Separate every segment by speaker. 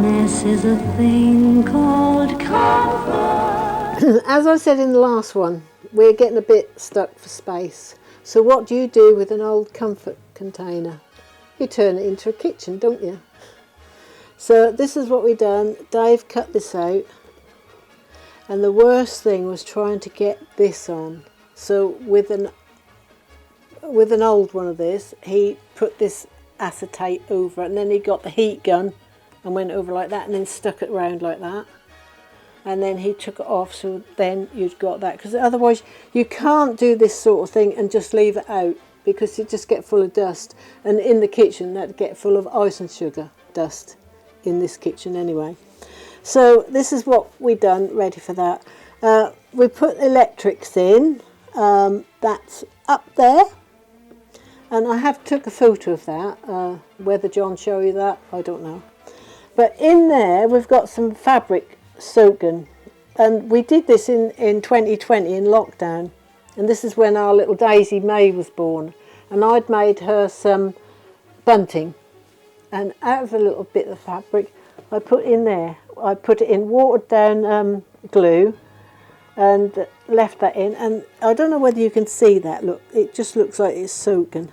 Speaker 1: Softness is a thing called comfort.
Speaker 2: As I said in the last one, we're getting a bit stuck for space. So what do you do with an old comfort container? You turn it into a kitchen, don't you? So this is what we've done. Dave cut this out, and the worst thing was trying to get this on. So with an old one of this, he put this acetate over it, and then he got the heat gun and went over like that, and then stuck it around like that, and then he took it off, so then you've got that, because otherwise you can't do this sort of thing and just leave it out, because you just get full of dust, and in the kitchen that'd get full of ice and sugar dust in this kitchen anyway. So this is what we've done ready for that. We put electrics in, that's up there. And I have took a photo of that. Whether John show you that, I don't know. But in there, we've got some fabric soaking. And we did this in 2020 in lockdown. And this is when our little Daisy May was born. And I'd made her some bunting. And out of a little bit of fabric, I put in there. I put it in watered down glue and left that in. And I don't know whether you can see that. Look, it just looks like it's soaking.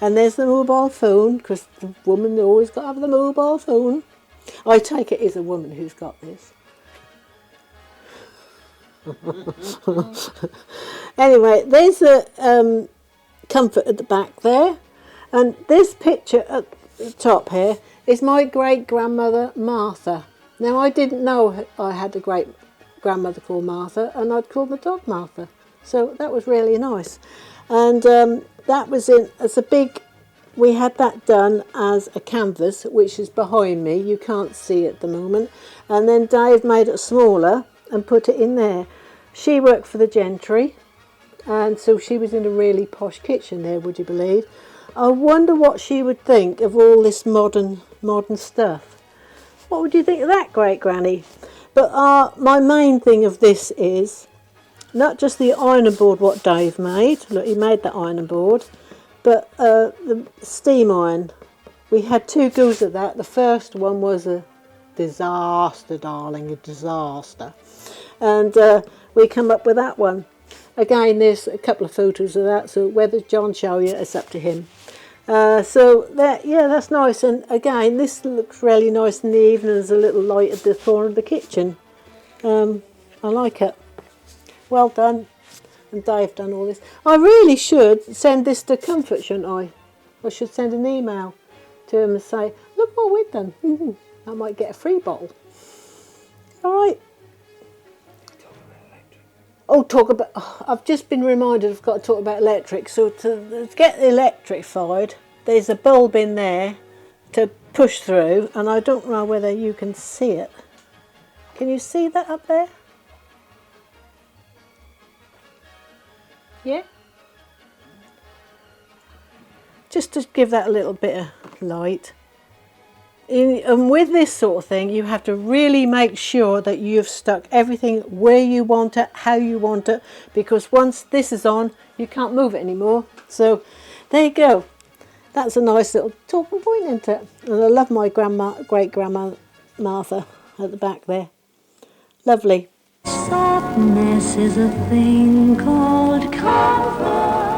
Speaker 2: And there's the mobile phone, because the woman always got to have the mobile phone. I take it is a woman who's got this. Anyway, there's a comfort at the back there. And this picture at the top here is my great-grandmother Martha. Now, I didn't know I had a great-grandmother called Martha, and I'd called the dog Martha. So that was really nice. And that was as a big, we had that done as a canvas, which is behind me. You can't see it at the moment. And then Dave made it smaller and put it in there. She worked for the gentry, and so she was in a really posh kitchen there, would you believe? I wonder what she would think of all this modern stuff. What would you think of that, great granny? But my main thing of this is not just the ironing board what Dave made. Look, he made the ironing board. But the steam iron. We had 2 goes of that. The first one was a disaster, darling, a disaster. And we come up with that one. Again, there's a couple of photos of that. So whether John show you, it's up to him. So that, yeah, that's nice. And again, this looks really nice in the evening as a little light at the corner of the kitchen. I like it. Well done. And Dave done all this. I really should send this to Comfort, shouldn't I? I should send an email to him and say, look what we've done. I might get a free bottle. All right. I've just been reminded I've got to talk about electric. So to get the electrified, there's a bulb in there to push through, and I don't know whether you can see it. Can you see that up there? Yeah? Just to give that a little bit of light. And with this sort of thing, you have to really make sure that you've stuck everything where you want it, how you want it, because once this is on, you can't move it anymore. So there you go. That's a nice little talking point, isn't it? And I love my great-grandma Martha at the back there. Lovely.
Speaker 1: Softness is a thing called comfort.